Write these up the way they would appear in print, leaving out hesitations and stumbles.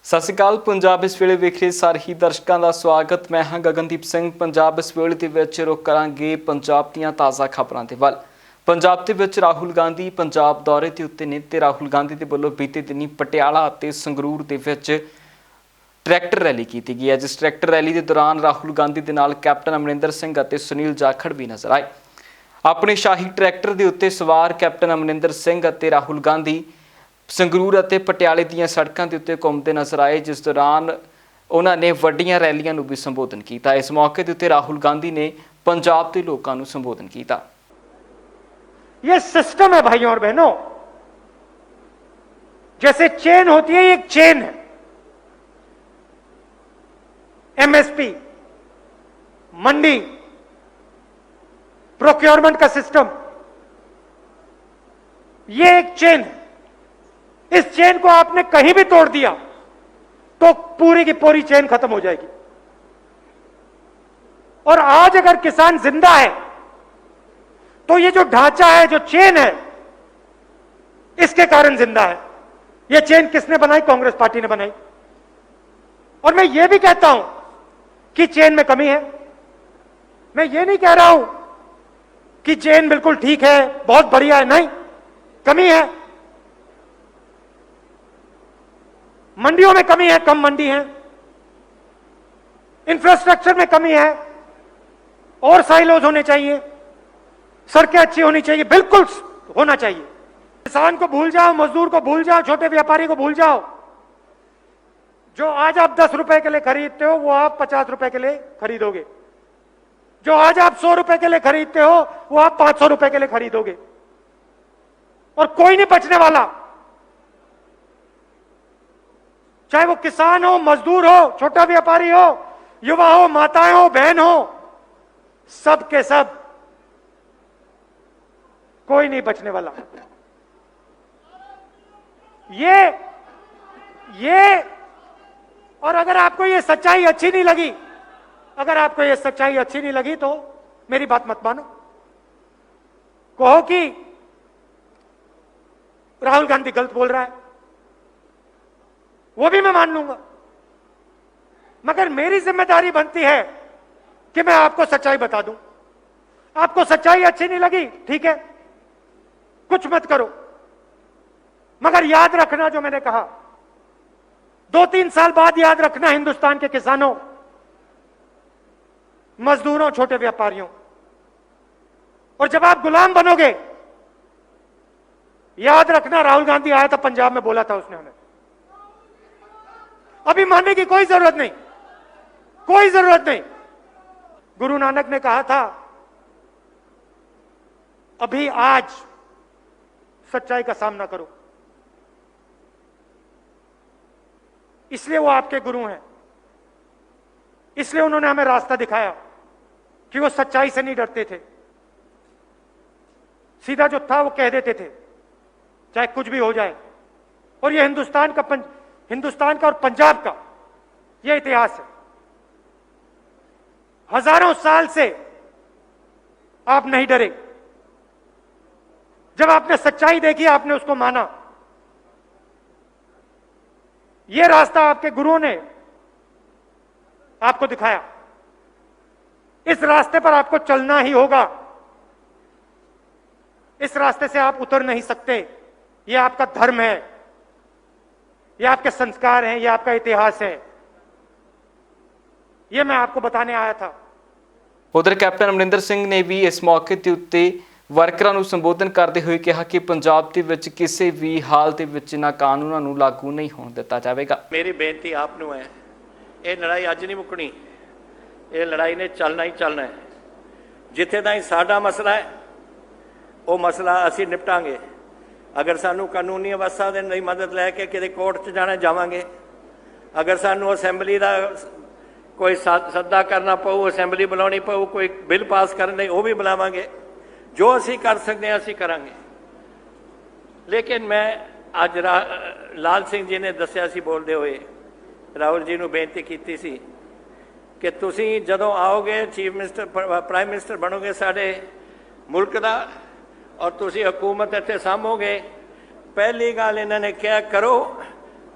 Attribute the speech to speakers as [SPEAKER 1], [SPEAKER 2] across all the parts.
[SPEAKER 1] सत श्री अकाल। पंजाब इस वेले वेख रहे सारे ही दर्शकों का स्वागत। मैं हाँ गगनदीप सिंह। पंजाब इस वेले दे रुख करांगे पंजाब दीयां ताज़ा खबरां दे वल। पंजाब दे विच राहुल गांधी पंजाब दौरे के उत्ते ने ते राहुल गांधी दे वल्लों बीते दिनी पटियाला ते संगरूर दे विच ट्रैक्टर रैली की गई है, जिस ट्रैक्टर रैली के दौरान राहुल गांधी के नाल कैप्टन अमरिंदर सिंह और सुनील जाखड़ भी नजर आए। अपने शाही ट्रैक्टर के उत्ते सवार कैप्टन अमरिंदर सिंह और राहुल गांधी संगरूर और पटियाले दी सड़कों के उत्ते घूमते नजर आए, जिस दौरान उन्होंने वड्डियां रैलियां भी संबोधन किया। इस मौके के उत्ते राहुल गांधी ने पंजाब के लोगों को संबोधन किया।
[SPEAKER 2] ये सिस्टम है भाइयों और बहनों, जैसे चेन होती है, एक चेन है। एमएसपी, मंडी, प्रोक्योरमेंट का सिस्टम, ये एक चेन है। इस चेन को आपने कहीं भी तोड़ दिया तो पूरी की पूरी चेन खत्म हो जाएगी। और आज अगर किसान जिंदा है तो ये जो ढांचा है, जो चेन है, इसके कारण जिंदा है। ये चेन किसने बनाई? कांग्रेस पार्टी ने बनाई। और मैं ये भी कहता हूं कि चेन में कमी है। मैं ये नहीं कह रहा हूं कि चेन बिल्कुल ठीक है, बहुत बढ़िया है, नहीं, कमी है। मंडियों में कमी है, कम मंडी है। इंफ्रास्ट्रक्चर में कमी है, और साइलोज होने चाहिए, सड़कें अच्छी होनी चाहिए, बिल्कुल होना चाहिए। किसान को भूल जाओ, मजदूर को भूल जाओ, छोटे व्यापारी को भूल जाओ। जो आज आप 10 रुपए के लिए खरीदते हो वो आप 50 रुपए के लिए खरीदोगे। जो आज आप 100 रुपए के लिए खरीदते हो वो आप 500 रुपए के लिए खरीदोगे। और कोई नहीं बचने वाला, चाहे वो किसान हो, मजदूर हो, छोटा व्यापारी हो, युवा हो, माताएं हो, बहन हो, सब के सब, कोई नहीं बचने वाला। ये और अगर आपको ये सच्चाई अच्छी नहीं लगी, अगर आपको ये सच्चाई अच्छी नहीं लगी तो मेरी बात मत मानो। कहो कि राहुल गांधी गलत बोल रहा है, वो भी मैं मान लूंगा। मगर मेरी जिम्मेदारी बनती है कि मैं आपको सच्चाई बता दूं। आपको सच्चाई अच्छी नहीं लगी, ठीक है, कुछ मत करो। मगर याद रखना जो मैंने कहा, 2-3 साल बाद याद रखना, हिंदुस्तान के किसानों, मजदूरों, छोटे व्यापारियों। और जब आप गुलाम बनोगे, याद रखना, राहुल गांधी आया था पंजाब में, बोला था उसने, हमें अभी मानने की कोई जरूरत नहीं, कोई जरूरत नहीं। गुरु नानक ने कहा था, अभी आज सच्चाई का सामना करो। इसलिए वो आपके गुरु हैं, इसलिए उन्होंने हमें रास्ता दिखाया कि वो सच्चाई से नहीं डरते थे। सीधा जो था वो कह देते थे, चाहे कुछ भी हो जाए। और ये हिंदुस्तान का और पंजाब का यह इतिहास है। हजारों साल से आप नहीं डरे। जब आपने सच्चाई देखी, आपने उसको माना। यह रास्ता आपके गुरुओं ने आपको दिखाया। इस रास्ते पर आपको चलना ही होगा। इस रास्ते से आप उतर नहीं सकते। यह आपका धर्म है, यह आपके संस्कार हैं, यह आपका इतिहास है। यह मैं आपको बताने आया था।
[SPEAKER 1] उधर कैप्टन अमरिंदर सिंह ने भी इस मौके के उत्ते वर्करां नूं संबोधन करते हुए कहा कि पंजाब दे विच किसी भी हाल दे विच इन्हां कानूनां नूं लागू नहीं होण दिता जावेगा।
[SPEAKER 3] मेरी बेनती आप नूं है, ये लड़ाई अज नहीं मुकनी, ये लड़ाई ने चलना ही चलना है। जिथे ताईं साडा मसला है वो मसला असीं निपटांगे। अगर सानू कानूनी अवस्था दे नहीं मदद लैके किसी कोर्ट च जाना जावांगे। अगर सानू असैंबली का कोई सद्दा करना पऊ, असैंबली बुलानी पऊ, कोई बिल पास करने वो भी बुलावांगे। जो असी कर सकते हैं असी करांगे। लेकिन मैं अज लाल सिंह जी ने दस्या सी बोलते हुए राहुल जी नूं बेनती की सी कि तुसीं जदों आओगे, चीफ मिनिस्टर प्राइम मिनिस्टर बनोगे साडे मुल्क का, और तुसीं हुकूमत इत्थे सामोगे, पहली गल इन्होंने क्या करो,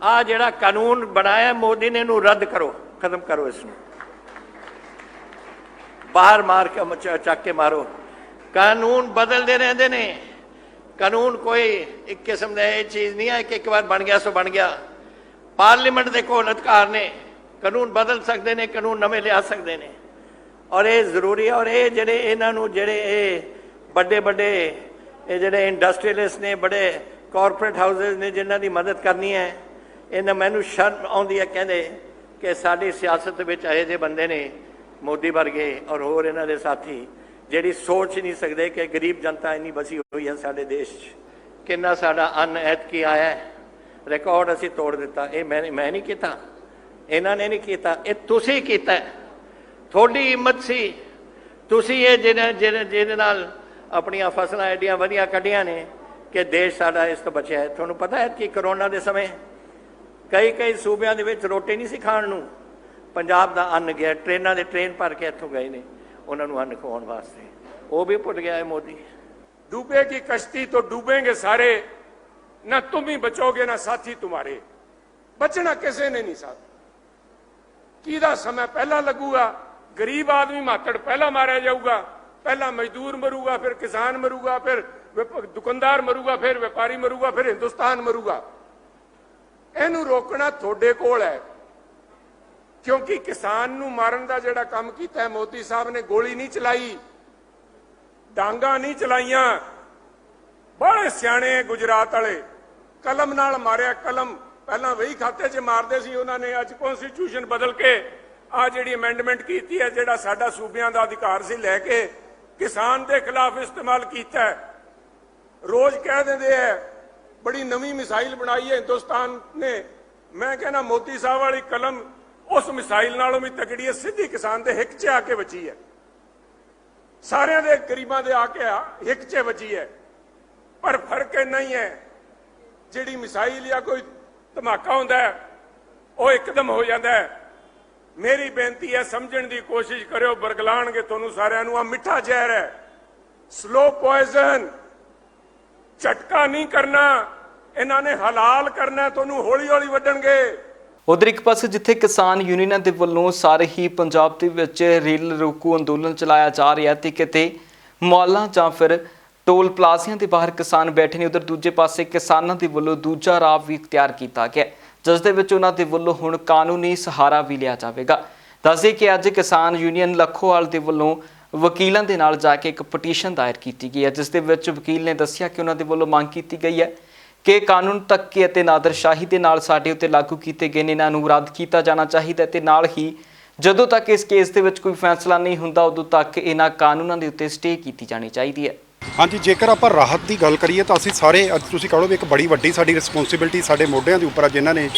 [SPEAKER 3] ਆ ਜਿਹੜਾ ਕਾਨੂੰਨ ਬਣਾਇਆ ਮੋਦੀ ਨੇ, ਇਹਨੂੰ ਰੱਦ ਕਰੋ, ਖਤਮ ਕਰੋ, ਇਸ ਨੂੰ ਬਾਹਰ ਮਾਰ ਕੇ ਚੱਕ ਕੇ ਮਾਰੋ। ਕਾਨੂੰਨ ਬਦਲਦੇ ਰਹਿੰਦੇ ਨੇ। ਕਾਨੂੰਨ ਕੋਈ ਇੱਕ ਕਿਸਮ ਦਾ ਇਹ ਚੀਜ਼ ਨਹੀਂ ਹੈ ਕਿ ਇੱਕ ਵਾਰ ਬਣ ਗਿਆ ਸੋ ਬਣ ਗਿਆ। ਪਾਰਲੀਮੈਂਟ ਦੇ ਕੋਲ ਅਧਿਕਾਰ ਨੇ, ਕਾਨੂੰਨ ਬਦਲ ਸਕਦੇ ਨੇ, ਕਾਨੂੰਨ ਨਵੇਂ ਲਿਆ ਸਕਦੇ ਨੇ, ਔਰ ਇਹ ਜ਼ਰੂਰੀ ਹੈ। ਔਰ ਇਹ ਜਿਹੜੇ ਇਹਨਾਂ ਨੂੰ ਜਿਹੜੇ ਇਹ ਵੱਡੇ ਵੱਡੇ ਇਹ ਜਿਹੜੇ ਇੰਡਸਟਰੀਅਲਿਸਟ ਨੇ, ਬੜੇ ਕਾਰਪੋਰੇਟ ਹਾਊਸਿਸ ਨੇ, ਜਿਨ੍ਹਾਂ ਦੀ ਮਦਦ ਕਰਨੀ ਹੈ, ਇਹਨਾਂ ਮੈਨੂੰ ਸ਼ਰਮ ਆਉਂਦੀ ਹੈ, ਕਹਿੰਦੇ ਕਿ ਸਾਡੀ ਸਿਆਸਤ ਵਿੱਚ ਇਹੋ ਜਿਹੇ ਬੰਦੇ ਨੇ ਮੋਦੀ ਵਰਗੇ ਔਰ ਹੋਰ ਇਹਨਾਂ ਦੇ ਸਾਥੀ, ਜਿਹੜੀ ਸੋਚ ਨਹੀਂ ਸਕਦੇ ਕਿ ਗਰੀਬ ਜਨਤਾ ਇੰਨੀ ਬਸੀ ਹੋਈ ਹੈ ਸਾਡੇ ਦੇਸ਼ 'ਚ। ਕਿੰਨਾ ਸਾਡਾ ਅੰਨ ਐਤਕੀ ਆਇਆ ਹੈ, ਰਿਕਾਰਡ ਅਸੀਂ ਤੋੜ ਦਿੱਤਾ। ਇਹ ਮੈਂ ਨਹੀਂ ਕੀਤਾ, ਇਹਨਾਂ ਨੇ ਨਹੀਂ ਕੀਤਾ, ਇਹ ਤੁਸੀਂ ਕੀਤਾ। ਤੁਹਾਡੀ ਹਿੰਮਤ ਸੀ, ਤੁਸੀਂ ਇਹ ਜਿਹਦੇ ਨਾਲ ਆਪਣੀਆਂ ਫਸਲਾਂ ਐਡੀਆਂ ਵਧੀਆ ਕੱਢੀਆਂ ਨੇ ਕਿ ਦੇਸ਼ ਸਾਡਾ ਇਸ ਤੋਂ ਬਚਿਆ ਹੈ। ਤੁਹਾਨੂੰ ਪਤਾ ਹੈ ਕਿ ਕਰੋਨਾ ਦੇ ਸਮੇਂ ਕਈ ਸੂਬਿਆਂ ਦੇ ਵਿੱਚ ਰੋਟੀ ਨਹੀਂ ਸੀ ਖਾਣ ਨੂੰ, ਪੰਜਾਬ ਦਾ ਅੰਨ ਗਿਆ, ਟ੍ਰੇਨਾਂ ਦੇ ਟ੍ਰੇਨ ਭਰ ਕੇ ਇੱਥੋਂ ਗਏ ਨੇ ਉਹਨਾਂ ਨੂੰ ਅੰਨ ਖਵਾਉਣ ਵਾਸਤੇ। ਉਹ ਵੀ ਭੁੱਲ ਗਿਆ ਹੈ ਮੋਦੀ।
[SPEAKER 4] डूबेगी कश्ती तो डूबेंगे सारे, ना तुम ही बचोगे ना साथी तुम्हारे। बचना किसी ने नहीं साथ। किदा समय पहला लगूगा, गरीब आदमी मातड़ पहला मारा जाऊगा, पहला मजदूर मरूगा, फिर किसान मरूगा, फिर दुकानदार मरूगा, फिर व्यापारी मरूगा, फिर हिंदुस्तान मरूगा। इनू रोकना थोड़े कोल है, क्योंकि किसान नू मारन दा जिहड़ा काम कीता है मोदी साहब ने, गोली नहीं चलाई, डांगा नहीं चलाइया। बड़े सियाणे गुजरात वाले, कलम नाल मारिया, कलम पहला वही खाते च मारते सी, उन्होंने अज कॉन्स्टिट्यूशन बदल के आ जिहड़ी अमेंडमेंट की है, जिहड़ा साडा सूबियां दा अधिकार सी लैके किसान के खिलाफ इस्तेमाल किया है। रोज कह देंगे है बड़ी नवी मिसाइल बनाई है हिंदुस्तान ने। मैं कहना मोदी साहब वाली कलम उस मिसाइल नालों भी तगड़ी है, सीधी किसान के हिक च आके बची है, सारे दे गरीबां दे आके हिक च बची है। पर फर्क इन्ना ही है, जिहड़ी मिसाइल या कोई धमाका होंदा है वो एकदम हो जाता है। मेरी बेनती है, समझण की कोशिश करो, बरगलाणगे तुहानूं सारिआं नूं। आ मिठा जहर है, स्लो पॉइजन, झटका नहीं करना, इन्हां ने हलाल करना, तुहानूं हौली हौली वड्डणगे।
[SPEAKER 1] ਉਧਰ ਇੱਕ ਪਾਸੇ ਜਿੱਥੇ ਕਿਸਾਨ ਯੂਨੀਅਨਾਂ ਦੇ ਵੱਲੋਂ ਸਾਰੇ ਹੀ ਪੰਜਾਬ ਦੇ ਵਿੱਚ ਰੇਲ ਰੋਕੂ ਅੰਦੋਲਨ ਚਲਾਇਆ ਜਾ ਰਿਹਾ ਤੇ ਕਿਤੇ ਮਾਲਾਂ ਜਾਂ ਫਿਰ ਟੋਲ ਪਲਾਜ਼ਿਆਂ ਦੇ ਬਾਹਰ ਕਿਸਾਨ ਬੈਠੇ ਨੇ, ਉਧਰ ਦੂਜੇ ਪਾਸੇ ਕਿਸਾਨਾਂ ਦੇ ਵੱਲੋਂ ਦੂਜਾ ਰਾਹ ਵੀ ਇਖਤਿਆਰ ਕੀਤਾ ਗਿਆ, ਜਿਸ ਦੇ ਵਿੱਚ ਉਹਨਾਂ ਦੇ ਵੱਲੋਂ ਹੁਣ ਕਾਨੂੰਨੀ ਸਹਾਰਾ ਵੀ ਲਿਆ ਜਾਵੇਗਾ। ਦੱਸਦੇ ਕਿ ਅੱਜ ਕਿਸਾਨ ਯੂਨੀਅਨ ਲੱਖੋਵਾਲ ਦੇ ਵੱਲੋਂ ਵਕੀਲਾਂ ਦੇ ਨਾਲ ਜਾ ਕੇ ਇੱਕ ਪਟੀਸ਼ਨ ਦਾਇਰ ਕੀਤੀ ਗਈ ਹੈ, ਜਿਸ ਦੇ ਵਿੱਚ ਵਕੀਲ ਨੇ ਦੱਸਿਆ ਕਿ ਉਹਨਾਂ ਦੇ ਵੱਲੋਂ ਮੰਗ ਕੀਤੀ ਗਈ ਹੈ ਕਿ ਕਾਨੂੰਨ ਧੱਕੇ ਅਤੇ ਨਾਦਰਸ਼ਾਹੀ ਦੇ ਨਾਲ ਸਾਡੇ ਉੱਤੇ ਲਾਗੂ ਕੀਤੇ ਗਏ ਨੇ, ਇਹਨਾਂ ਨੂੰ ਰੱਦ ਕੀਤਾ ਜਾਣਾ ਚਾਹੀਦਾ ਤੇ ਨਾਲ ਹੀ ਜਦੋਂ ਤੱਕ ਇਸ ਕੇਸ ਦੇ ਵਿੱਚ ਕੋਈ ਫੈਸਲਾ ਨਹੀਂ ਹੁੰਦਾ ਉਦੋਂ ਤੱਕ ਇਹਨਾਂ ਕਾਨੂੰਨਾਂ ਦੇ ਉੱਤੇ ਸਟੇ ਕੀਤੀ ਜਾਣੀ ਚਾਹੀਦੀ ਹੈ।
[SPEAKER 5] ਹਾਂਜੀ, ਜੇਕਰ ਆਪਾਂ ਰਾਹਤ ਦੀ ਗੱਲ ਕਰੀਏ ਤਾਂ ਅਸੀਂ ਸਾਰੇ ਅੱਜ ਤੁਸੀਂ ਕਹੋ ਵੀ ਇੱਕ ਬੜੀ ਵੱਡੀ ਸਾਡੀ ਰਿਸਪੌਂਸਿਬਿਲਟੀ ਸਾਡੇ ਮੋਢਿਆਂ ਦੇ ਉੱਪਰ ਆ, ਜਿਨ੍ਹਾਂ ਨੇ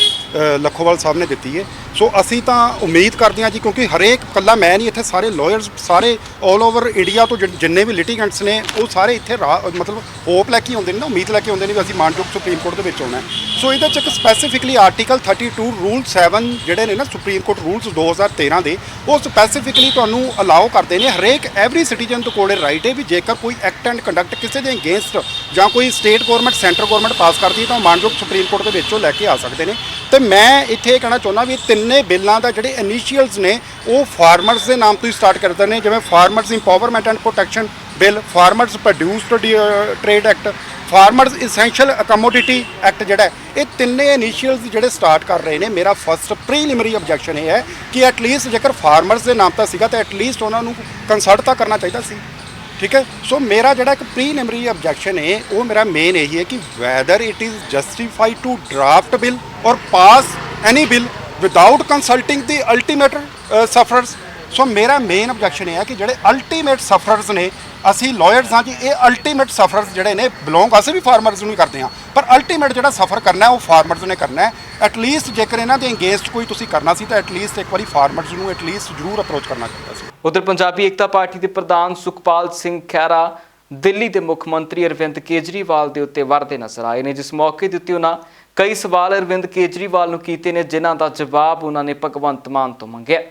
[SPEAKER 5] ਲੱਖੋਵਾਲ ਸਾਹਿਬ ਨੇ ਦਿੱਤੀ ਹੈ। ਸੋ ਅਸੀਂ ਤਾਂ ਉਮੀਦ ਕਰਦੇ ਹਾਂ ਜੀ, ਕਿਉਂਕਿ ਹਰੇਕ ਇਕੱਲਾ ਮੈਂ ਨਹੀਂ, ਇੱਥੇ ਸਾਰੇ ਲਾਇਰਸ ਸਾਰੇ ਆਲ ਓਵਰ ਇੰਡੀਆ ਤੋਂ ਜਿੰਨੇ ਵੀ ਲਿਟੀਗੈਂਟਸ ਨੇ ਉਹ ਸਾਰੇ ਇੱਥੇ ਮਤਲਬ ਹੋਪ ਲੈ ਕੇ ਆਉਂਦੇ ਨੇ ਨਾ, ਉਮੀਦ ਲੈ ਕੇ ਆਉਂਦੇ ਨੇ ਵੀ ਅਸੀਂ ਮਾਨਯੋਗ ਸੁਪਰੀਮ ਕੋਰਟ ਦੇ ਵਿੱਚ ਆਉਣਾ। ਸੋ ਇਹਦੇ 'ਚ ਇੱਕ ਸਪੈਸੀਫਿਕਲੀ ਆਰਟੀਕਲ 32 ਰੂਲ 7 ਜਿਹੜੇ ਨੇ ਨਾ ਸੁਪਰੀਮ ਕੋਰਟ ਰੂਲਸ 2013 ਦੇ, ਉਹ ਸਪੈਸੀਫਿਕਲੀ ਤੁਹਾਨੂੰ ਅਲਾਓ ਕਰਦੇ ਨੇ ਹਰੇਕ ਐਵਰੀ ਸਿਟੀਜ਼ਨ ਤੋਂ ਕੋਲ ਰਾਈਟ ਹੈ ਵੀ ਜੇਕਰ ਕੋਈ ਐਕਟ ਐਂਡ ਕੰਡਕਟ ਕਿਸੇ ਦੇ ਅਗੇਂਸਟ ਜਾਂ ਕੋਈ ਸਟੇਟ ਗੌਰਮੈਂਟ ਸੈਂਟਰ ਗੌਰਮੈਂਟ ਪਾਸ ਕਰਦੀ ਹੈ ਤਾਂ ਮਾਨਯੋਗ ਸੁਪਰੀਮ ਕੋਰਟ ਦੇ ਵਿੱਚੋਂ ਲੈ ਕੇ ਆ ਸਕਦੇ ਨੇ। ਤੇ ਮੈਂ ਇੱਥੇ ਇਹ ਕਹਿਣਾ ਚਾਹੁੰਦਾ ਵੀ ਤਿੰਨੇ ਬਿੱਲਾਂ ਦਾ ਜਿਹੜੇ ਇਨੀਸ਼ੀਅਲਸ ਨੇ ਉਹ ਫਾਰਮਰਸ ਦੇ ਨਾਮ ਤੋਂ ਹੀ ਸਟਾਰਟ ਕਰਦੇ ਨੇ, ਜਿਵੇਂ farmers empowerment and protection bill, farmers produced trade act, farmers essential commodity act, ਜਿਹੜਾ ਇਹ ਤਿੰਨੇ ਇਨੀਸ਼ੀਅਲਸ ਜਿਹੜੇ ਸਟਾਰਟ ਕਰ ਰਹੇ ਨੇ। ਮੇਰਾ ਫਸਟ ਪ੍ਰੀਲਿਮਿਨਰੀ ਆਬਜੈਕਸ਼ਨ ਇਹ ਹੈ ਕਿ ਐਟਲੀਸਟ ਜੇਕਰ ਫਾਰਮਰਸ ਦੇ ਨਾਮ ਤਾਂ ਸੀਗਾ ਤਾਂ ਐਟਲੀਸਟ ਉਹਨਾਂ ਨੂੰ ਕੰਸਲਟ ਤਾਂ ਕਰਨਾ ਚਾਹੀਦਾ ਸੀ, ਠੀਕ ਹੈ। ਸੋ ਮੇਰਾ ਜਿਹੜਾ ਇੱਕ ਪ੍ਰੀਲਿਮਿਨਰੀ ਆਬਜੈਕਸ਼ਨ ਹੈ ਉਹ ਮੇਰਾ ਮੇਨ ਇਹੀ ਹੈ ਕਿ whether it is justified to draft bill ਔਰ pass any bill without consulting the ultimate sufferers. So ਮੇਰਾ ਮੇਨ ਆਬਜੈਕਸ਼ਨ ਇਹ ਹੈ ਕਿ ਜਿਹੜੇ ਅਲਟੀਮੇਟ ਸਫਰਰਸ ਨੇ, ਅਸੀਂ ਲਾਇਰਸ ਹਾਂ ਜੀ, ਇਹ ਅਲਟੀਮੇਟ ਸਫਰਰਸ ਜਿਹੜੇ ਨੇ ਬਿਲੋਂਗ ਅਸੀਂ ਵੀ ਫਾਰਮਰਸ ਨੂੰ ਹੀ ਕਰਦੇ ਹਾਂ, ਪਰ ਅਲਟੀਮੇਟ ਜਿਹੜਾ ਸਫਰ ਕਰਨਾ ਉਹ ਫਾਰਮਰਸ ਨੇ ਕਰਨਾ ਹੈ। ਐਟਲੀਸਟ ਜੇਕਰ ਇਹਨਾਂ ਦੇ ਅਗੇਂਸਟ ਕੋਈ ਤੁਸੀਂ ਕਰਨਾ ਸੀ ਤਾਂ ਐਟਲੀਸਟ ਇੱਕ ਵਾਰੀ ਫਾਰਮਰਸ ਨੂੰ ਐਟਲੀਸਟ ਜ਼ਰੂਰ ਅਪਰੋਚ ਕਰਨਾ ਚਾਹੀਦਾ ਸੀ।
[SPEAKER 1] ਉਧਰ ਪੰਜਾਬੀ ਏਕਤਾ ਪਾਰਟੀ ਦੇ ਪ੍ਰਧਾਨ ਸੁਖਪਾਲ ਸਿੰਘ ਖਹਿਰਾ ਦਿੱਲੀ ਦੇ ਮੁੱਖ ਮੰਤਰੀ ਅਰਵਿੰਦ ਕੇਜਰੀਵਾਲ ਦੇ ਉੱਤੇ ਵਰਦੇ ਨਜ਼ਰ ਆਏ ਨੇ, ਜਿਸ ਮੌਕੇ ਦੇ ਉੱਤੇ ਉਹਨਾਂ ਕਈ ਸਵਾਲ ਅਰਵਿੰਦ ਕੇਜਰੀਵਾਲ ਨੂੰ ਕੀਤੇ ਨੇ, ਜਿਨ੍ਹਾਂ ਦਾ ਜਵਾਬ ਉਹਨਾਂ ਨੇ ਭਗਵੰਤ ਮਾਨ ਤੋਂ ਮੰਗਿਆ।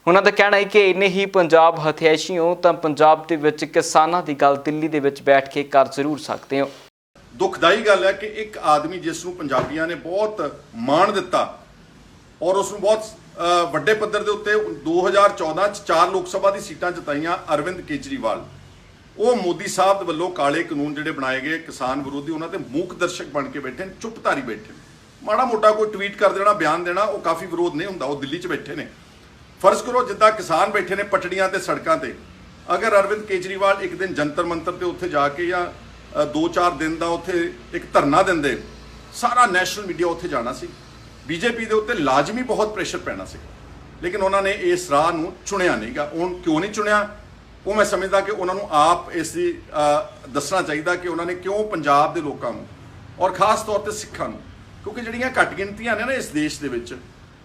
[SPEAKER 1] ਉਹਨਾਂ ਦਾ ਕਹਿਣਾ ਹੈ ਕਿ ਇੰਨੇ ਹੀ ਪੰਜਾਬ ਹਥਿਆਸ਼ੀ ਹੋ ਤਾਂ ਪੰਜਾਬ ਦੇ ਵਿੱਚ ਕਿਸਾਨਾਂ ਦੀ ਗੱਲ ਦਿੱਲੀ ਦੇ ਵਿੱਚ ਬੈਠ ਕੇ ਕਰ ਜ਼ਰੂਰ ਸਕਦੇ ਹੋ।
[SPEAKER 6] ਦੁਖਦਾਈ ਗੱਲ ਹੈ ਕਿ ਇੱਕ ਆਦਮੀ ਜਿਸ ਨੂੰ ਪੰਜਾਬੀਆਂ ਨੇ ਬਹੁਤ ਮਾਣ ਦਿੱਤਾ ਔਰ ਉਸ ਨੂੰ ਬਹੁਤ ਵੱਡੇ ਪੱਧਰ ਦੇ ਉੱਤੇ 2014 ਚ 4 ਲੋਕ ਸਭਾ ਦੀ ਸੀਟਾਂ ਜਿਤਾਈਆਂ ਅਰਵਿੰਦ ਕੇਜਰੀਵਾਲ, ਉਹ ਮੋਦੀ ਸਾਹਿਬ ਦੇ ਵੱਲੋਂ ਕਾਲੇ ਕਾਨੂੰਨ ਜਿਹੜੇ ਬਣਾਏ ਗਏ ਕਿਸਾਨ ਵਿਰੋਧੀ, ਉਹਨਾਂ ਤੇ ਮੂਕ ਦਰਸ਼ਕ ਬਣ ਕੇ ਬੈਠੇ ਨੇ, ਚੁੱਪਧਾਰੀ ਬੈਠੇ ਨੇ। ਮਾੜਾ ਮੋਟਾ ਕੋਈ ਟਵੀਟ ਕਰ ਦੇਣਾ, ਬਿਆਨ ਦੇਣਾ, ਉਹ ਕਾਫੀ ਵਿਰੋਧ ਨਹੀਂ ਹੁੰਦਾ। ਉਹ ਦਿੱਲੀ 'ਚ ਬੈਠੇ ਨੇ। ਫਰਜ਼ ਕਰੋ ਜਿੱਦਾਂ ਕਿਸਾਨ ਬੈਠੇ ਨੇ ਪਟੜੀਆਂ ਤੇ ਸੜਕਾਂ ਤੇ, ਅਗਰ ਅਰਵਿੰਦ ਕੇਜਰੀਵਾਲ ਇੱਕ ਦਿਨ ਜੰਤਰ ਮੰਤਰ ਤੇ ਉੱਥੇ ਜਾ ਕੇ ਜਾਂ 2-4 ਦਿਨ ਦਾ ਉੱਥੇ ਇੱਕ ਧਰਨਾ ਦਿੰਦੇ, ਸਾਰਾ ਨੈਸ਼ਨਲ ਮੀਡੀਆ ਉੱਥੇ ਜਾਣਾ ਸੀ। ਬੀਜੇਪੀ ਦੇ ਉੱਤੇ ਲਾਜ਼ਮੀ ਬਹੁਤ ਪ੍ਰੈਸ਼ਰ ਪੈਣਾ ਸੀ, ਲੇਕਿਨ ਉਹਨਾਂ ਨੇ ਇਸ ਰਾਹ ਨੂੰ ਚੁਣਿਆ ਨਹੀਂਗਾ। ਉਹ ਕਿਉਂ ਨਹੀਂ ਚੁਣਿਆ, ਉਹ ਮੈਂ ਸਮਝਦਾ ਕਿ ਉਹਨਾਂ ਨੂੰ ਆਪ ਇਸ ਦੀ ਦੱਸਣਾ ਚਾਹੀਦਾ ਕਿ ਉਹਨਾਂ ਨੇ ਕਿਉਂ ਪੰਜਾਬ ਦੇ ਲੋਕਾਂ ਨੂੰ ਔਰ ਖਾਸ ਤੌਰ ਤੇ ਸਿੱਖਾਂ ਨੂੰ, ਕਿਉਂਕਿ ਜਿਹੜੀਆਂ ਘੱਟ ਗਿਣਤੀਆਂ ਨੇ ਨਾ ਇਸ ਦੇਸ਼ ਦੇ ਵਿੱਚ,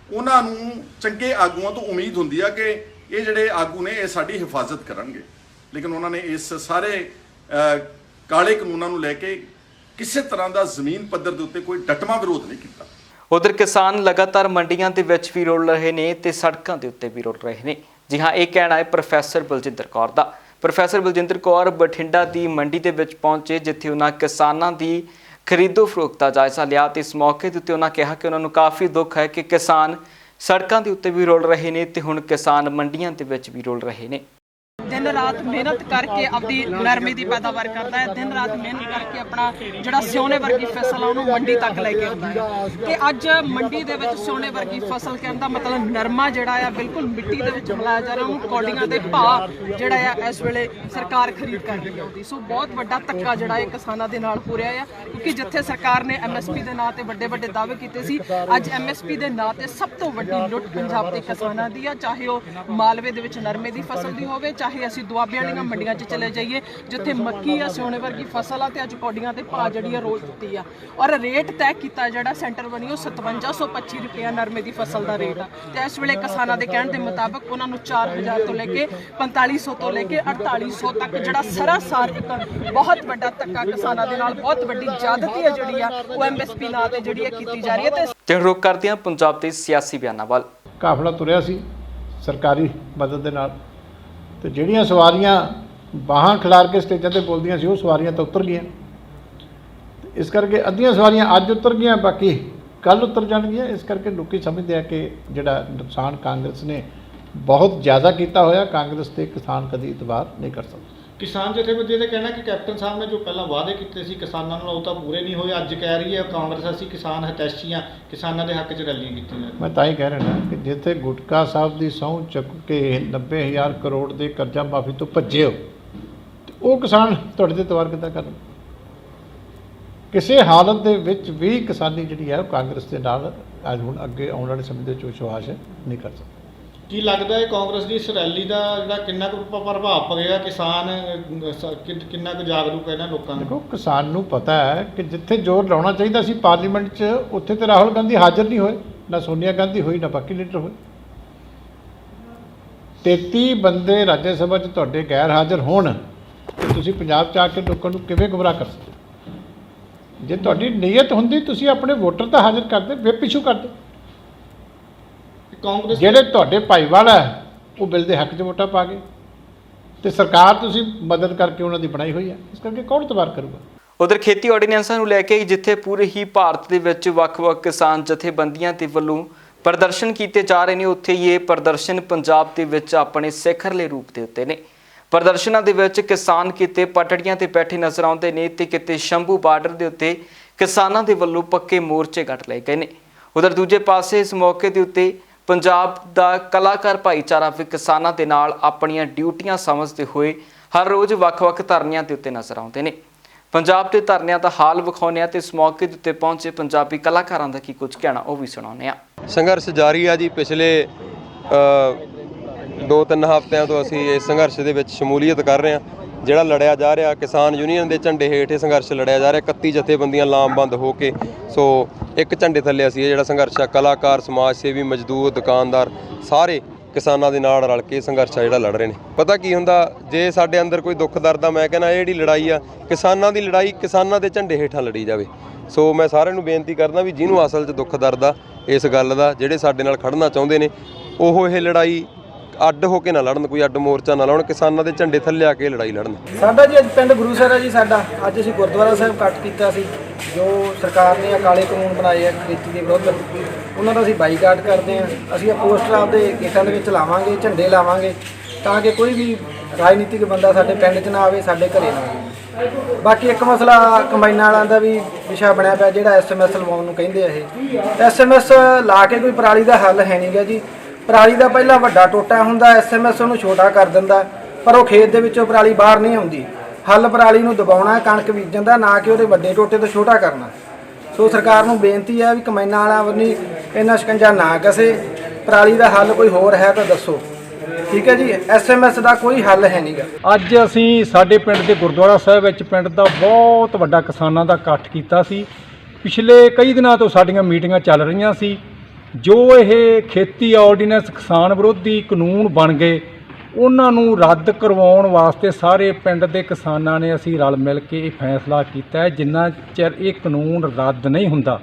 [SPEAKER 6] ਉਹਨਾਂ ਨੂੰ ਚੰਗੇ ਆਗੂਆਂ ਤੋਂ ਉਮੀਦ ਹੁੰਦੀ ਆ ਕਿ ਇਹ ਜਿਹੜੇ ਆਗੂ ਨੇ ਇਹ ਸਾਡੀ ਹਿਫਾਜ਼ਤ ਕਰਨਗੇ, ਲੇਕਿਨ ਉਹਨਾਂ ਨੇ ਇਸ ਸਾਰੇ ਕਾਲੇ ਕਾਨੂੰਨਾਂ ਨੂੰ ਲੈ ਕੇ ਕਿਸੇ ਤਰ੍ਹਾਂ ਦਾ ਜ਼ਮੀਨ ਪੱਧਰ ਦੇ ਉੱਤੇ ਕੋਈ ਡਟਵਾਂ ਵਿਰੋਧ ਨਹੀਂ ਕੀਤਾ।
[SPEAKER 1] ਉਧਰ ਕਿਸਾਨ ਲਗਾਤਾਰ ਮੰਡੀਆਂ ਦੇ ਵਿੱਚ ਵੀ ਰੁਲ ਰਹੇ ਨੇ ਤੇ ਸੜਕਾਂ ਦੇ ਉੱਤੇ ਵੀ ਰੁਲ ਰਹੇ ਨੇ। ਜੀ ਹਾਂ, ਇਹ ਕਹਿਣਾ ਹੈ ਪ੍ਰੋਫੈਸਰ ਬਲਜਿੰਦਰ ਕੌਰ ਦਾ। ਪ੍ਰੋਫੈਸਰ ਬਲਜਿੰਦਰ ਕੌਰ ਬਠਿੰਡਾ ਦੀ ਮੰਡੀ ਦੇ ਵਿੱਚ ਪਹੁੰਚੇ, ਜਿੱਥੇ ਉਹਨਾਂ ਕਿਸਾਨਾਂ ਦੀ ਖਰੀਦੋ ਫਰੋਖਤ ਦਾ ਜਾਇਜ਼ਾ ਲਿਆ ਤੇ ਇਸ ਮੌਕੇ ਦੇ ਉੱਤੇ ਉਹਨਾਂ ਕਿਹਾ ਕਿ ਉਹਨਾਂ ਨੂੰ ਕਾਫੀ ਦੁੱਖ ਹੈ ਕਿ ਕਿਸਾਨ ਸੜਕਾਂ ਦੇ ਉੱਤੇ ਵੀ ਰੁਲ ਰਹੇ ਨੇ ਤੇ ਹੁਣ ਕਿਸਾਨ ਮੰਡੀਆਂ ਦੇ ਵਿੱਚ ਵੀ ਰੁਲ ਰਹੇ ਨੇ।
[SPEAKER 7] दिन रात मेहनत करके अपनी नरमे की पैदावार करता है, दिन रात मेहनत करके अपना जिहड़ा सोने वर्गी फसल है उन्होंने मंडी तक लेके आता है। तो अज मंडी दे विच सोने वर्गी फसल कहने का मतलब नरमा जिहड़ा है बिल्कुल मिट्टी दे विच मिलाया जा रहा, उन्होंने कौडियां दे भाव जिहड़ा है इस वेले सरकार खरीद कर रही है। सो बहुत वड्डा धक्का जिहड़ा है किसानां दे नाल हो रहा है, क्योंकि जिथे सरकार ने MSP के नाँ ते वड्डे वड्डे दावे कीते सी, अज MSP के नाँ ते सब तो वड्डी लुट पंजाब के किसानां दी है, चाहे वह मालवे दे विच नरमे की फसल दी होवे, चाहे ਅਸੀਂ ਦੁਆਬੇ ਵਾਲੀਆਂ ਮੰਡੀਆਂ 'ਚ ਚਲੇ ਜਾਈਏ ਜਿੱਥੇ ਮੱਕੀ ਆ ਸੋਨੇ ਵਰਗੀ ਫਸਲ ਆ ਤੇ ਅੱਜ ਕੌਡੀਆਂ ਤੇ ਭਾਅ ਜਿਹੜੀ ਆ ਰੋਜ਼ ਦਿੱਤੀ ਆ ਔਰ ਰੇਟ ਤੈਅ ਕੀਤਾ ਜਿਹੜਾ ਸੈਂਟਰ ਬਣੀ ਉਹ 5725 ਰੁਪਏ ਨਰਮੇ ਦੀ ਫਸਲ ਦਾ ਰੇਟ ਆ ਤੇ ਇਸ ਵੇਲੇ ਕਿਸਾਨਾਂ ਦੇ ਕਹਿਣ ਦੇ ਮੁਤਾਬਕ ਉਹਨਾਂ ਨੂੰ 4000 ਤੋਂ ਲੈ ਕੇ 4500 ਤੋਂ ਲੈ ਕੇ 4800 ਤੱਕ ਜਿਹੜਾ ਸਰਾਸਰ ਇੱਕ ਬਹੁਤ ਵੱਡਾ ਧੱਕਾ ਕਿਸਾਨਾਂ ਦੇ ਨਾਲ ਬਹੁਤ ਵੱਡੀ ਜ਼ਿਆਦਤੀ ਹੈ ਜਿਹੜੀ ਆ ਉਹ MSP ਨਾਂ ਤੇ ਜਿਹੜੀ ਕੀਤੀ ਜਾ ਰਹੀ ਹੈ।
[SPEAKER 1] ਤੇ ਰੁਕ ਕਰਦੇ ਹਾਂ ਪੰਜਾਬ ਦੇ ਸਿਆਸੀ ਬਿਆਨਾਂ ਵੱਲ।
[SPEAKER 8] ਕਾਫਲਾ ਤੁਰਿਆ ਸੀ ਸਰਕਾਰੀ ਮਦਦ ਦੇ ਨਾਲ ਤੇ ਜਿਹੜੀਆਂ ਸਵਾਰੀਆਂ ਬਾਹਾਂ ਖਿਲਾਰ ਕੇ ਸਟੇਜਾਂ ਤੇ ਬੋਲਦੀਆਂ ਸੀ ਉਹ ਸਵਾਰੀਆਂ ਤਾਂ ਉਤਰ ਗਈਆਂ। ਇਸ ਕਰਕੇ ਅੱਧੀਆਂ ਸਵਾਰੀਆਂ ਅੱਜ ਉਤਰ ਗਈਆਂ, ਬਾਕੀ ਕੱਲ ਉਤਰ ਜਾਣਗੀਆਂ। ਇਸ ਕਰਕੇ ਲੋਕੀ ਸਮਝਦੇ ਆ ਕਿ ਜਿਹੜਾ ਨੁਕਸਾਨ ਕਾਂਗਰਸ ਨੇ ਬਹੁਤ ਜ਼ਿਆਦਾ ਕੀਤਾ ਹੋਇਆ, ਕਾਂਗਰਸ ਤੇ ਕਿਸਾਨ ਕਦੀ ਇਤਬਾਰ ਨਹੀਂ ਕਰ ਸਕਦੇ।
[SPEAKER 9] ਕਿਸਾਨ ਜਥੇਬੰਦੀ ਦਾ ਕਹਿਣਾ ਕਿ ਕੈਪਟਨ ਸਾਹਿਬ ਨੇ ਜੋ ਪਹਿਲਾਂ ਵਾਅਦੇ ਕੀਤੇ ਸੀ ਕਿਸਾਨਾਂ ਨਾਲ ਉਹ ਤਾਂ ਪੂਰੇ ਨਹੀਂ ਹੋਏ। ਅੱਜ ਕਹਿ ਰਹੀ ਹੈ ਕਾਂਗਰਸ ਅਸੀਂ ਕਿਸਾਨ ਹਿਤੈਸ਼ੀਆਂ, ਕਿਸਾਨਾਂ ਦੇ ਹੱਕ 'ਚ ਰੈਲੀਆਂ ਕੀਤੀਆਂ।
[SPEAKER 8] ਮੈਂ ਤਾਂ ਹੀ ਕਹਿ ਰਿਹਾ ਕਿ ਜਿੱਥੇ ਗੁਟਕਾ ਸਾਹਿਬ ਦੀ ਸਹੁੰ ਚੁੱਕ ਕੇ 90,000 ਕਰੋੜ ਦੇ ਕਰਜ਼ਾ ਮਾਫੀ ਤੋਂ ਭੱਜੇ ਹੋ ਤੇ ਉਹ ਕਿਸਾਨ ਤੁਹਾਡੇ ਤੇ ਇਤਬਾਰ ਕਿੱਦਾਂ ਕਰਨ? ਕਿਸੇ ਹਾਲਤ ਦੇ ਵਿੱਚ ਵੀ ਕਿਸਾਨੀ ਜਿਹੜੀ ਹੈ ਉਹ ਕਾਂਗਰਸ ਦੇ ਨਾਲ ਅੱਜ ਹੁਣ ਅੱਗੇ ਆਉਣ ਵਾਲੇ ਸਮੇਂ ਦੇ ਵਿੱਚ ਵਿਸ਼ਵਾਸ ਨਹੀਂ ਕਰ ਸਕਦਾ।
[SPEAKER 9] ਕੀ ਲੱਗਦਾ ਹੈ ਕਾਂਗਰਸ ਦੀ ਇਸ ਰੈਲੀ ਦਾ ਜਿਹੜਾ ਕਿੰਨਾ ਕੁ ਪ੍ਰਭਾਵ ਪਵੇਗਾ? ਕਿਸਾਨ ਕਿੰਨਾ ਕੁ ਜਾਗਰੂਕ ਹੈ ਇਹਨਾਂ ਲੋਕਾਂ ਨੂੰ?
[SPEAKER 8] ਦੇਖੋ, ਕਿਸਾਨ ਨੂੰ ਪਤਾ ਹੈ ਕਿ ਜਿੱਥੇ ਜ਼ੋਰ ਲਾਉਣਾ ਚਾਹੀਦਾ ਸੀ ਪਾਰਲੀਮੈਂਟ 'ਚ, ਉੱਥੇ ਤੇ ਰਾਹੁਲ ਗਾਂਧੀ ਹਾਜ਼ਰ ਨਹੀਂ ਹੋਏ, ਨਾ ਸੋਨੀਆ ਗਾਂਧੀ ਹੋਈ, ਨਾ ਬਾਕੀ ਲੀਡਰ ਹੋਏ। 33 ਬੰਦੇ ਰਾਜ ਸਭਾ 'ਚ ਤੁਹਾਡੇ ਗੈਰ ਹਾਜ਼ਰ ਹੋਣ ਤੇ ਤੁਸੀਂ ਪੰਜਾਬ 'ਚ ਆ ਕੇ ਲੋਕਾਂ ਨੂੰ ਕਿਵੇਂ ਗੁੰਮਰਾਹ ਕਰ ਸਕਦੇ? ਜੇ ਤੁਹਾਡੀ ਨੀਅਤ ਹੁੰਦੀ ਤੁਸੀਂ ਆਪਣੇ ਵੋਟਰ ਤਾਂ ਹਾਜ਼ਰ ਕਰਦੇ, ਵਿਪ ਇਸ਼ੂ ਕਰਦੇ।
[SPEAKER 9] ਕਾਂਗਰਸ
[SPEAKER 8] ਜਿਹੜੇ ਤੁਹਾਡੇ ਭਾਈਵਾਲ ਹੈ ਉਹ ਬਿੱਲ ਦੇ ਹੱਕ 'ਚ ਵੋਟਾਂ ਪਾ ਗਏ ਤੇ ਸਰਕਾਰ ਤੁਸੀਂ ਮਦਦ ਕਰਕੇ ਉਹਨਾਂ ਦੀ ਬਣਾਈ ਹੋਈ ਹੈ, ਇਸ ਕਰਕੇ ਕੌਣ ਇਤਬਾਰ ਕਰੂਗਾ?
[SPEAKER 1] ਉਧਰ ਖੇਤੀ ਆਰਡੀਨੈਂਸਾਂ ਨੂੰ ਲੈ ਕੇ ਜਿੱਥੇ ਪੂਰੇ ਹੀ ਭਾਰਤ ਦੇ ਵਿੱਚ ਵੱਖ-ਵੱਖ ਕਿਸਾਨ ਜਥੇਬੰਦੀਆਂ ਦੇ ਵੱਲੋਂ ਪ੍ਰਦਰਸ਼ਨ ਕੀਤੇ ਜਾ ਰਹੇ ਨੇ, ਉੱਥੇ ਹੀ ਇਹ ਪ੍ਰਦਰਸ਼ਨ ਪੰਜਾਬ ਦੇ ਵਿੱਚ ਆਪਣੇ ਸਿਖਰਲੇ ਰੂਪ ਦੇ ਉੱਤੇ ਨੇ। ਪ੍ਰਦਰਸ਼ਨਾਂ ਦੇ ਵਿੱਚ ਕਿਸਾਨ ਕਿਤੇ ਪਟੜੀਆਂ ਤੇ ਬੈਠੇ ਨਜ਼ਰ ਆਉਂਦੇ ਨੇ ਤੇ ਕਿਤੇ ਸ਼ੰਭੂ ਬਾਰਡਰ ਦੇ ਉੱਤੇ ਕਿਸਾਨਾਂ ਦੇ ਵੱਲੋਂ ਪੱਕੇ ਮੋਰਚੇ ਕੱਢ ਲਏ ਗਏ ਨੇ। ਉਧਰ ਦੂਜੇ ਪਾਸੇ ਇਸ ਮੌਕੇ ਦੇ ਉੱਤੇ ਪੰਜਾਬ ਦਾ ਕਲਾਕਾਰ ਭਾਈਚਾਰਾ ਵੀ ਕਿਸਾਨਾਂ ਦੇ ਨਾਲ ਆਪਣੀਆਂ ਡਿਊਟੀਆਂ ਸਮਝਦੇ ਹੋਏ ਹਰ ਰੋਜ਼ ਵੱਖ-ਵੱਖ ਧਰਨਿਆਂ ਦੇ ਉੱਤੇ ਨਜ਼ਰ ਆਉਂਦੇ ਨੇ। ਪੰਜਾਬ ਦੇ ਧਰਨਿਆਂ ਦਾ ਹਾਲ ਵਿਖਾਉਂਦੇ ਆ ਤੇ ਇਸ ਮੌਕੇ ਦੇ ਉੱਤੇ ਪਹੁੰਚੇ ਪੰਜਾਬੀ ਕਲਾਕਾਰਾਂ ਦਾ ਕੀ ਕੁਝ ਕਹਿਣਾ ਉਹ ਵੀ ਸੁਣਾਉਂਦੇ ਆ।
[SPEAKER 10] ਸੰਘਰਸ਼ ਜਾਰੀ ਆ ਜੀ। ਪਿਛਲੇ 2-3 ਹਫ਼ਤਿਆਂ ਤੋਂ ਅਸੀਂ ਇਸ ਸੰਘਰਸ਼ ਦੇ ਵਿੱਚ ਸ਼ਮੂਲੀਅਤ ਕਰ ਰਹੇ ਹਾਂ। ਜਿਹੜਾ ਲੜਿਆ ਜਾ ਰਿਹਾ ਕਿਸਾਨ ਯੂਨੀਅਨ ਦੇ ਝੰਡੇ ਹੇਠ ਇਹ ਸੰਘਰਸ਼ ਲੜਿਆ ਜਾ ਰਿਹਾ। 31 ਜਥੇਬੰਦੀਆਂ ਲਾਮਬੰਦ ਹੋ ਕੇ ਸੋ ਇੱਕ ਝੰਡੇ ਥੱਲੇ ਅਸੀਂ ਇਹ ਜਿਹੜਾ ਸੰਘਰਸ਼ ਆ ਕਲਾਕਾਰ, ਸਮਾਜ ਸੇਵੀ, ਮਜ਼ਦੂਰ, ਦੁਕਾਨਦਾਰ ਸਾਰੇ ਕਿਸਾਨਾਂ ਦੇ ਨਾਲ ਰਲ ਕੇ ਸੰਘਰਸ਼ ਆ ਜਿਹੜਾ ਲੜ ਰਹੇ ਨੇ। ਪਤਾ ਕੀ ਹੁੰਦਾ, ਜੇ ਸਾਡੇ ਅੰਦਰ ਕੋਈ ਦੁੱਖ ਦਰਦ ਆ, ਮੈਂ ਕਹਿੰਦਾ ਇਹ ਜਿਹੜੀ ਲੜਾਈ ਆ ਕਿਸਾਨਾਂ ਦੀ ਲੜਾਈ ਕਿਸਾਨਾਂ ਦੇ ਝੰਡੇ ਹੇਠਾਂ ਲੜੀ ਜਾਵੇ। ਸੋ ਮੈਂ ਸਾਰਿਆਂ ਨੂੰ ਬੇਨਤੀ ਕਰਦਾ ਵੀ ਜਿਹਨੂੰ ਅਸਲ 'ਚ ਦੁੱਖ ਦਰਦ ਆ ਇਸ ਗੱਲ ਦਾ, ਜਿਹੜੇ ਸਾਡੇ ਨਾਲ ਖੜਨਾ ਚਾਹੁੰਦੇ ਨੇ ਉਹ ਇਹ ਲੜਾਈ ਅੱਡ ਹੋ ਕੇ ਨਾ ਲੜਨ, ਕੋਈ ਅੱਡ ਮੋਰਚਾ ਨਾ ਲਾਉਣ, ਕਿਸਾਨਾਂ ਦੇ ਝੰਡੇ ਥੱਲੇ ਆ ਕੇ ਲੜਾਈ ਲੜਨ।
[SPEAKER 11] ਸਾਡਾ ਜੀ ਅੱਜ ਪਿੰਡ ਗੁਰੂਸਰ ਹੈ ਜੀ ਸਾਡਾ। ਅੱਜ ਅਸੀਂ ਗੁਰਦੁਆਰਾ ਸਾਹਿਬ ਇਕੱਠ ਕੀਤਾ ਸੀ। ਜੋ ਸਰਕਾਰ ਨੇ ਕਾਲੇ ਕਾਨੂੰਨ ਬਣਾਏ ਆ ਖੇਤੀ ਦੇ ਵਿਰੁੱਧ, ਉਹਨਾਂ ਦਾ ਅਸੀਂ ਬਾਈਕਾਟ ਕਰਦੇ ਹਾਂ। ਅਸੀਂ ਇਹ ਪੋਸਟਰ ਆਪਦੇ ਗੇਟਾਂ ਦੇ ਵਿੱਚ ਲਾਵਾਂਗੇ, ਝੰਡੇ ਲਾਵਾਂਗੇ, ਤਾਂ ਕਿ ਕੋਈ ਵੀ ਰਾਜਨੀਤਿਕ ਬੰਦਾ ਸਾਡੇ ਪਿੰਡ 'ਚ ਨਾ ਆਵੇ, ਸਾਡੇ ਘਰੇ ਨਾ ਆਵੇ। ਬਾਕੀ ਇੱਕ ਮਸਲਾ ਕੰਬਾਈਨਾਂ ਵਾਲਿਆਂ ਦਾ ਵੀ ਵਿਸ਼ਾ ਬਣਿਆ ਪਿਆ, ਜਿਹੜਾ SMS ਲਵਾਉਣ ਨੂੰ ਕਹਿੰਦੇ ਆ। ਇਹ SMS ਲਾ ਕੇ ਕੋਈ ਪਰਾਲੀ ਦਾ ਹੱਲ ਹੈ ਨਹੀਂ ਗਾ ਜੀ। ਪਰਾਲੀ ਦਾ ਪਹਿਲਾਂ ਵੱਡਾ ਟੋਟਾ ਹੁੰਦਾ, SMS ਉਹਨੂੰ ਛੋਟਾ ਕਰ ਦਿੰਦਾ, ਪਰ ਉਹ ਖੇਤ ਦੇ ਵਿੱਚੋਂ ਪਰਾਲੀ ਬਾਹਰ ਨਹੀਂ ਆਉਂਦੀ। ਹੱਲ ਪਰਾਲੀ ਨੂੰ ਦਬਾਉਣਾ, ਕਣਕ ਬੀਜਣ ਦਾ, ਨਾ ਕਿ ਉਹਦੇ ਵੱਡੇ ਟੋਟੇ ਤੋਂ ਛੋਟਾ ਕਰਨਾ। ਸੋ ਸਰਕਾਰ ਨੂੰ ਬੇਨਤੀ ਹੈ ਵੀ ਕੰਬਾਈਨਾਂ ਵਾਲਿਆਂ ਵੱਲੋਂ ਇੰਨਾ ਸ਼ਿਕੰਜਾ ਨਾ ਕਸੇ। ਪਰਾਲੀ ਦਾ ਹੱਲ ਕੋਈ ਹੋਰ ਹੈ ਤਾਂ ਦੱਸੋ, ਠੀਕ ਹੈ ਜੀ। SMS ਦਾ ਕੋਈ ਹੱਲ ਹੈ ਨਹੀਂਗਾ।
[SPEAKER 2] ਅੱਜ ਅਸੀਂ ਸਾਡੇ ਪਿੰਡ ਦੇ ਗੁਰਦੁਆਰਾ ਸਾਹਿਬ ਵਿੱਚ ਪਿੰਡ ਦਾ ਬਹੁਤ ਵੱਡਾ ਕਿਸਾਨਾਂ ਦਾ ਇਕੱਠ ਕੀਤਾ ਸੀ। ਪਿਛਲੇ ਕਈ ਦਿਨਾਂ ਤੋਂ ਸਾਡੀਆਂ ਮੀਟਿੰਗਾਂ ਚੱਲ ਰਹੀਆਂ ਸੀ। ਜੋ ਇਹ ਖੇਤੀ ਆਰਡੀਨੈਂਸ ਕਿਸਾਨ ਵਿਰੋਧੀ ਕਾਨੂੰਨ ਬਣ ਗਏ, ਉਹਨਾਂ ਨੂੰ ਰੱਦ ਕਰਵਾਉਣ ਵਾਸਤੇ ਸਾਰੇ ਪਿੰਡ ਦੇ ਕਿਸਾਨਾਂ ਨੇ ਅਸੀਂ ਰਲ ਮਿਲ ਕੇ ਇਹ ਫੈਸਲਾ ਕੀਤਾ ਹੈ, ਜਿੰਨਾ ਚਿਰ ਇਹ ਕਾਨੂੰਨ ਰੱਦ ਨਹੀਂ ਹੁੰਦਾ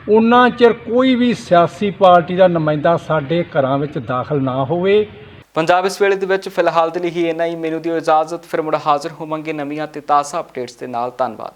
[SPEAKER 2] ਉਹਨਾਂ ਚਿਰ ਕੋਈ ਵੀ ਸਿਆਸੀ ਪਾਰਟੀ ਦਾ ਨੁਮਾਇੰਦਾ ਸਾਡੇ ਘਰਾਂ ਵਿੱਚ ਦਾਖਲ ਨਾ ਹੋਵੇ।
[SPEAKER 1] ਪੰਜਾਬ ਇਸ ਵੇਲੇ ਦੇ ਵਿੱਚ ਫਿਲਹਾਲ ਦੇ ਲਈ ਹੀ ਇੰਨਾ ਹੀ। ਮੈਨੂੰ ਦਿਓ ਇਜਾਜ਼ਤ, ਫਿਰ ਮੁੜ ਹਾਜ਼ਰ ਹੋਵਾਂਗੇ ਨਵੀਆਂ ਤੇ ਤਾਜ਼ਾ ਅਪਡੇਟਸ ਦੇ ਨਾਲ। ਧੰਨਵਾਦ।